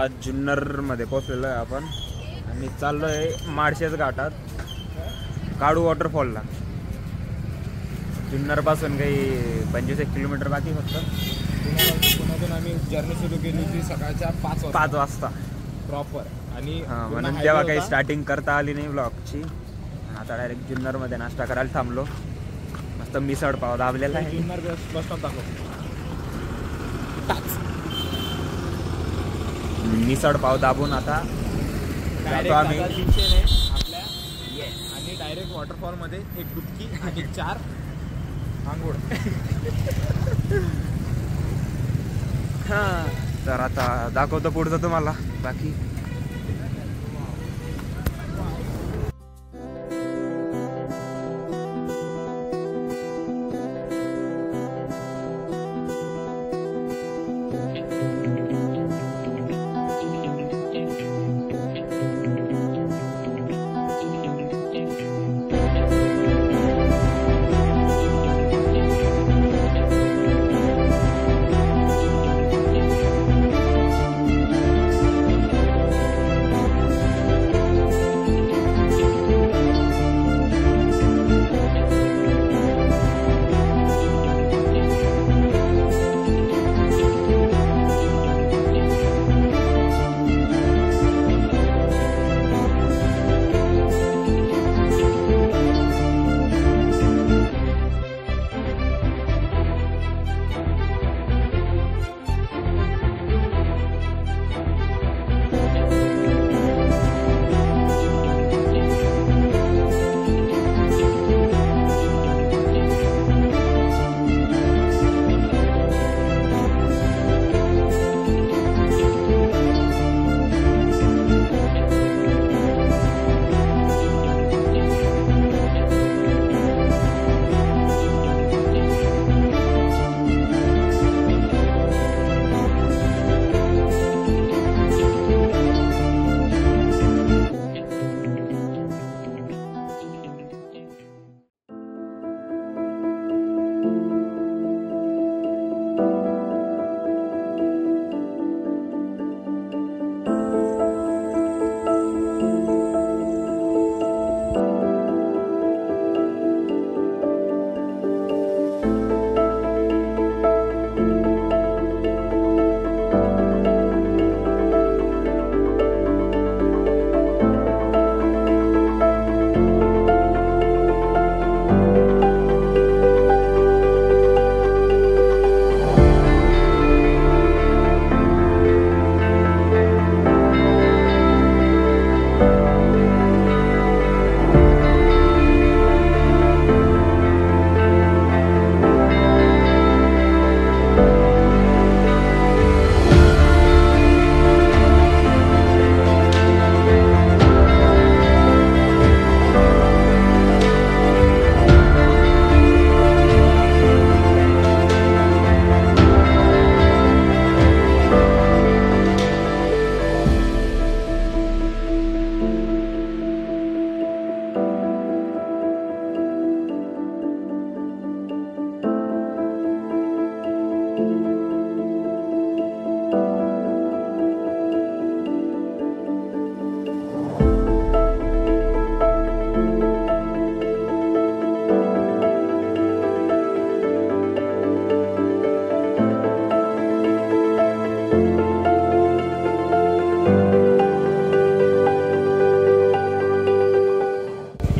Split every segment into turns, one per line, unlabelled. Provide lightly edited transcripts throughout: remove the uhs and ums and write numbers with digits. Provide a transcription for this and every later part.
आता जुन्नरमध्ये पोहोचलेलो आहे आपण आणि चाललो आहे माळशेज घाटात काळू वॉटरफॉलला. जुन्नरपासून काही 25 किलोमीटर बाकी फक्त.
पुण्यातून आम्ही जर्नी सुरू केली होती सकाळच्या 5
वाजता
प्रॉपर. आणि
म्हणून तेव्हा काही स्टार्टिंग करता आली नाही ब्लॉगची. आता डायरेक्ट जुन्नरमध्ये नाश्ता करायला थांबलो. मस्त मिसळ पाव दाबलेला आहे.
जुन्नर बस स्टॉप दाखव.
मिसळ पाव दाबून आता जातो आम्ही
आपल्या आणि डायरेक्ट वॉटरफॉल मध्ये एक डुबकी आणि 4 आंघोळ.
तर आता दाखवतो पुढचं तुम्हाला बाकी.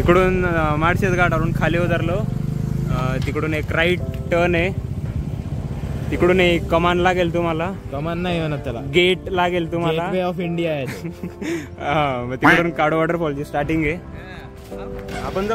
इकडून माळशेज घाटावरून खाली उतरलो. तिकडून एक राईट टर्न आहे. तिकडून एक कमान लागेल तुम्हाला.
कमान नाही म्हणत त्याला,
गेट लागेल तुम्हाला.
गेटवे ऑफ इंडिया आहे.
मग तिकडून काळू वॉटरफॉलची स्टार्टिंग आहे. आपण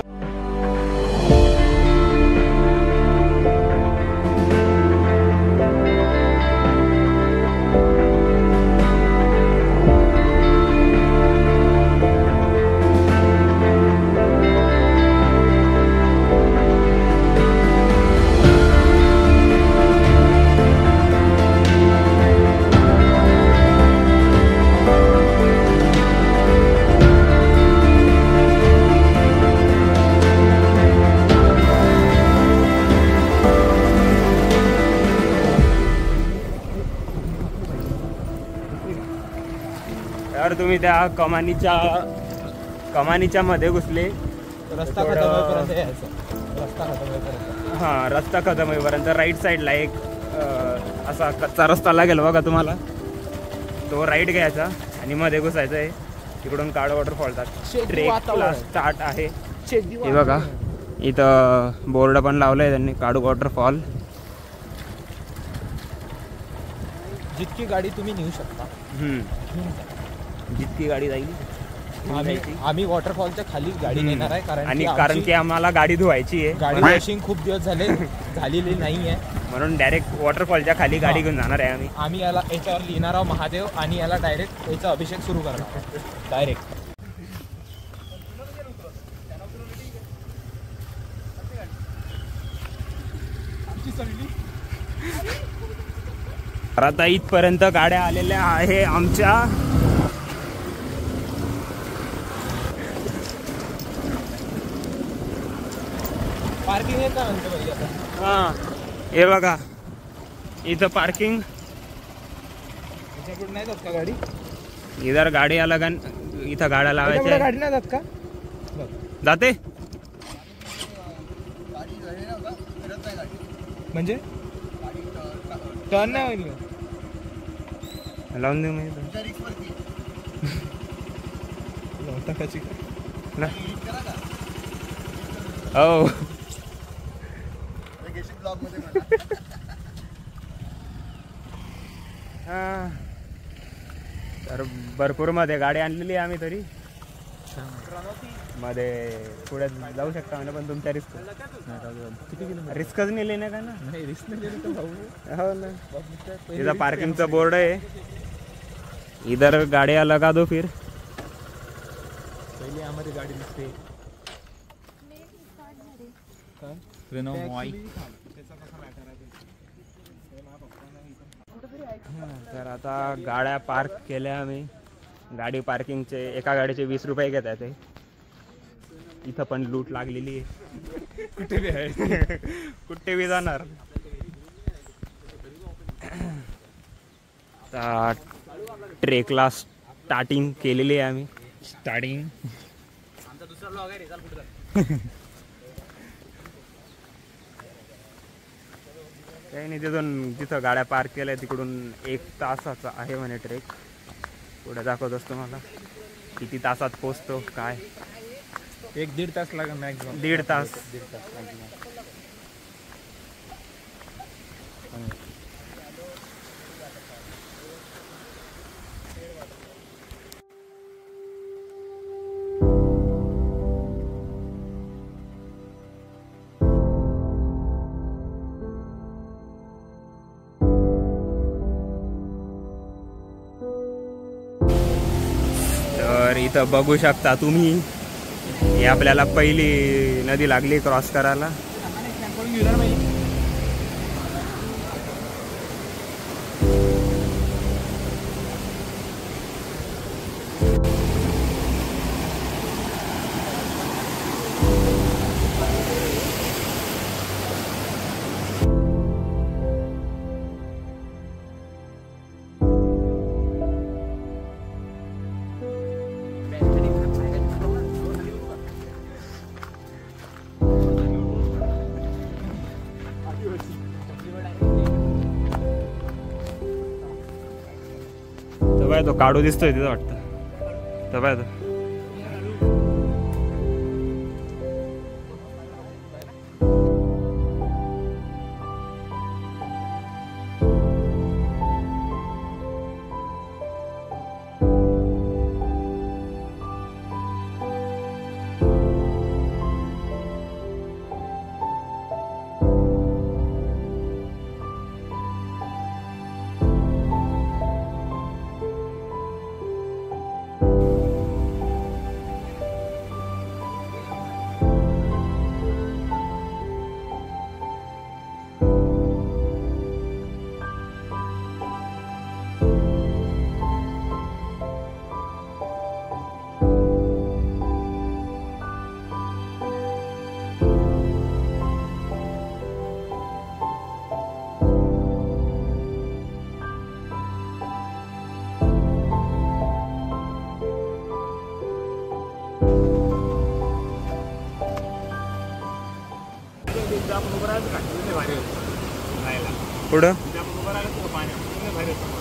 तर तुम्ही त्या कमानीच्या मध्ये घुसले.
रस्ता
थोडं-
खतम होईपर्यंत यायचं. रस्ता खतम होईपर्यंत.
हां, रस्ता खतम होईपर्यंत राईट साईडला एक असा कच्चा रस्ता लागेल बघा तुम्हाला. तो राईट घ्यायचा आणि मध्ये घुसायचं आहे. तिकडून काळ वॉटरफॉलचा
शेती
ट्रेकला
वातावरण.
स्टार्ट आहे. हे बघा इथं बोर्ड पण लावलंय त्यांनी, काळू वॉटरफॉल.
जितकी गाडी तुम्ही नेऊ शकता.
जितकी गाडी जाईल
आम्ही वॉटरफॉलच्या खाली गाडी नेणार आहे,
कारण की आम्हाला गाडी धुवायची आहे.
गाडी वॉशिंग खूप दिवस झालेली नाही आहे.
म्हणून डायरेक्ट वॉटरफॉलच्या खाली गाडी घेऊन जाणार आहे
आम्ही याच्यावर लिहिणार आहोत महादेव आणि याला डायरेक्ट याचा अभिषेक सुरू करणार डायरेक्ट.
आता इथपर्यंत गाड्या आलेल्या आहे आमच्या.
पार्किंग आहे का म्हणतो भाई आता.
हां, हे बघा इथं पार्किंग.
त्याच्याकडून नाही जात का गाडी.
इधर गाडी अलग इथं गाड्या लावायच्या.
गाडी नाही जात का.
जाते
म्हणजे टर्न नाही होईल.
लावून देऊ मी हो. हां, तर भरपूर मध्ये गाडी आणलेली आम्ही तरी. मध्ये पुढे जाऊ शकता म्हणजे, पण तुमच्या रिस्क रिस्कच नेली नाही का ना. हो ना. इथं पार्किंगचा बोर्ड आहे. इधर गाड्या लगा दो फिर.
पहिली आम्हाला गाडी दिसते.
तर आता गाड्या पार्क केल्या आम्ही. गाडी पार्किंगचे एका गाडीचे 20 रुपये घेत आहे. इथं पण लूट लागलेली आहे.
कुठे बी आहे.
कुठे बी जाणार. ट्रेकला स्टार्टिंग केलेली आहे आम्ही. स्टार्टिंग
आमचा दुसरा ब्लॉग आहे. रिझल्ट कुठे
काही नाही. तिथून जिथं गाड्या पार्क केल्या तिकडून 1 तासाचा आहे म्हणे ट्रेक. पुढे दाखवत असतो मला किती तासात पोचतो काय.
1-1.5 तास लागेल मॅक्झिमम.
1.5 तास. तर इथं बघू शकता तुम्ही, ही आपल्याला पहिली नदी लागली क्रॉस करायला. तो बाय तो काढू दिसतोय तिथं वाटतं. तो बाय तो
एकदा आपण उभं राहायचं का भारी होतं राहायला.
पुढं
तिथे आपण उभं राहिलं पाण्यात भारी होतं.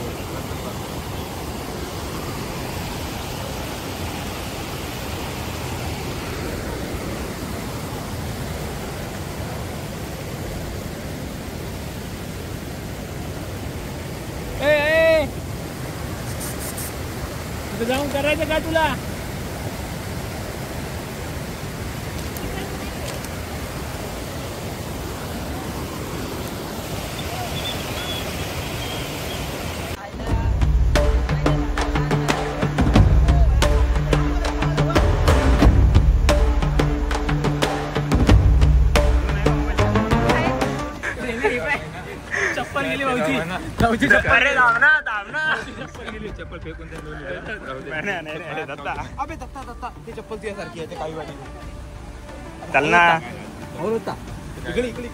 तिथे जाऊन करायचं का तुला? चप्पल गेली भाऊची चप्पल फेकून अबे दत्ता ते चप्पल तुझ्यासारखी आहे. ते काही वाटत
चल ना.
होता इकडे इकडे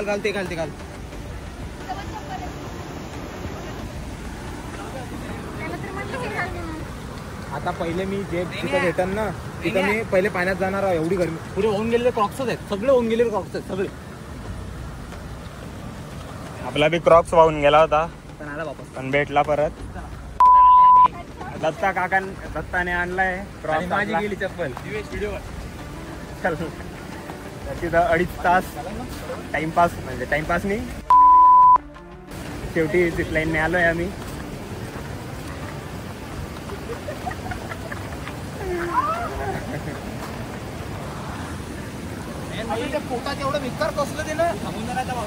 घाल ते घाल. आता पहिले मी जे तिथं भेटन ना तिथं मी पहिले पाण्यात जाणार आहे. एवढी गरमी पुढे होऊन गेलेले क्रॉक्सच आहेत. सगळे होऊन गेलेले क्रॉक्स आहेत सगळे.
आपला बी क्रॉक्स वाहून गेला होता
पण आला वापस.
पण भेटला परत. दत्ताने आणलाय क्रॉक्स.
माझी गेली चप्पल.
चल तिथं 2.5 तास टाइमपास म्हणजे टाइमपास नाही. शेवटी झिपलाईनने आलोय आम्ही.
पोटात एवढं विकार कसलं ते ना थांबून जाण्याचा भाव.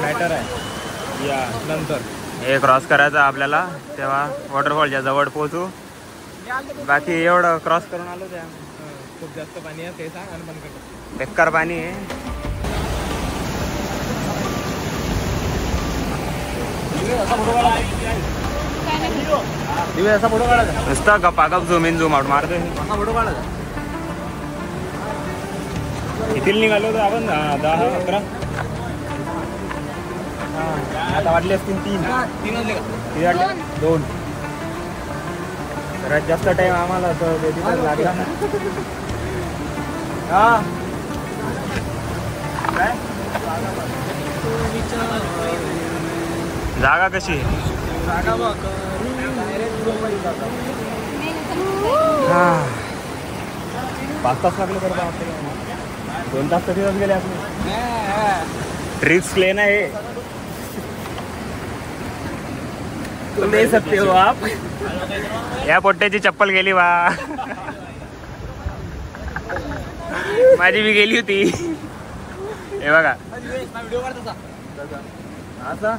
मॅटर आहे या नंतर
हे क्रॉस करायचं आपल्याला. तेव्हा वॉटरफॉलच्या जवळ पोहोचू. बाकी एवढं क्रॉस करून आलो. त्या
खूप जास्त पाणी आहे ते सांग आणि बंद कर.
बेकार पाणी आहे.
असा फोटो काढायचा
नुसता गपागप झूम इन झूम आउट मारतोय.
असा फोटो काढायचा.
किती निघालो होतो आपण? 10-11. आता वाटले असतील 3
वाजले का?
2. सगळ्यात जास्त टाइम आम्हाला लागला. हा जागा कशी? 5 तास लागले तर 2 तास कधी गेले आपले. रिस्क लेना है. ले सकते हो आप. या पोट्ट्याची चप्पल गेली वा. माझी बी गेली होती. हे बघा असं.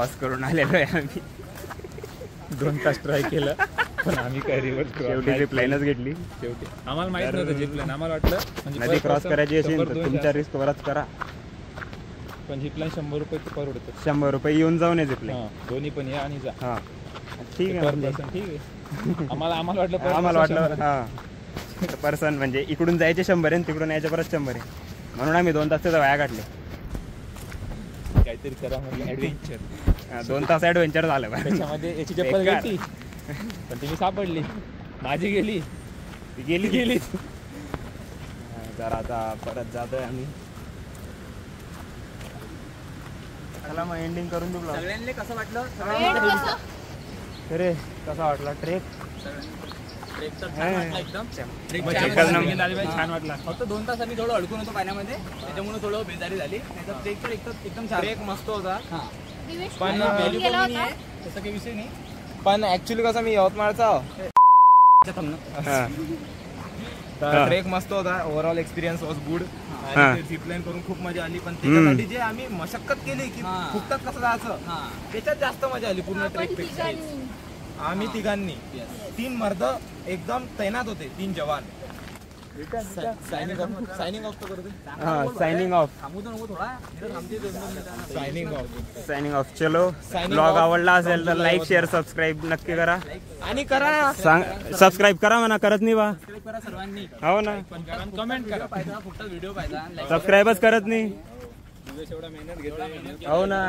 क्रॉस करून आलेलो आहे आम्ही.
2 तास ट्राय केलं पण आम्ही काय रिव्हर्स
शेवटी झिपलाईनच घेतली.
शेवटी आम्हाला माहित नव्हतं झिपलाईन. आम्हाला वाटलं म्हणजे
नदी क्रॉस करायची असेल तर तुमच्या रिस्क वरच करा.
पण झिपलाईन 100 रुपये परवडतं.
100 रुपये येऊन जाऊन आहे झिपलाईन.
दोन्ही पण या आणि जा.
हा ठीक आहे
पर
म्हणजे.
पर्सन ठीक आहे. आम्हाला वाटलं
आम्हाला वाटलं हा पर्सन म्हणजे इकडून जायचे 100 आहे तिकडून यायचे परत 100 आहे म्हणून आम्ही 2 तास त्याचा वाया काढले.
काहीतरी करा म्हणजे ऍडव्हेंचर.
2 तास ऍडव्हेंचर झालं बा.
त्याच्यामध्ये याची चप्पल घेतली पण ती सापडली. माझी गेली गेली.
जरा आता परत जातोय आम्ही. चला मग एंडिंग करून देऊ.
सगळ्यांनी कसं वाटलं?
अरे कसा वाटला ट्रेक?
ट्रेक तर छान वाटला एकदम.
छान वाटला.
फक्त 2 तास आम्ही थोडं अडकून होतो पाण्यामध्ये त्याच्यामुळे थोडं बेजारी झाली. ट्रेक तर एकदम छान. ट्रेक मस्त होता पण तसं काही विषय नाही. पण ऍक्च्युली कसं मी यवतमाळचा तर ट्रेक मस्त होता. Overall experience was good. Zipline करून खूप मजा आली. पण त्याच्यासाठी जे आम्ही मशक्कत केली की फुकटात कसं जायचं त्याच्यात जास्त मजा आली पूर्ण ट्रेक पेक्षा. आम्ही तिघांनी 3 मर्द एकदम तैनात होते. 3 जवान. सायनिंग ऑफ तो करते.
Signing off. Signing off. चलो ब्लॉग आवडला असेल तर लाईक शेअर सबस्क्राईब नक्की करा.
आणि करा
सबस्क्राईब करा म्हणा. करत नाही बा.
करा सर्वांनी.
हो ना.
कमेंट करा. पाहिजे फक्त व्हिडिओ पाहिजे.
सबस्क्राईबच करत नाही.
एवढा मेहनत घेतला.
हो ना.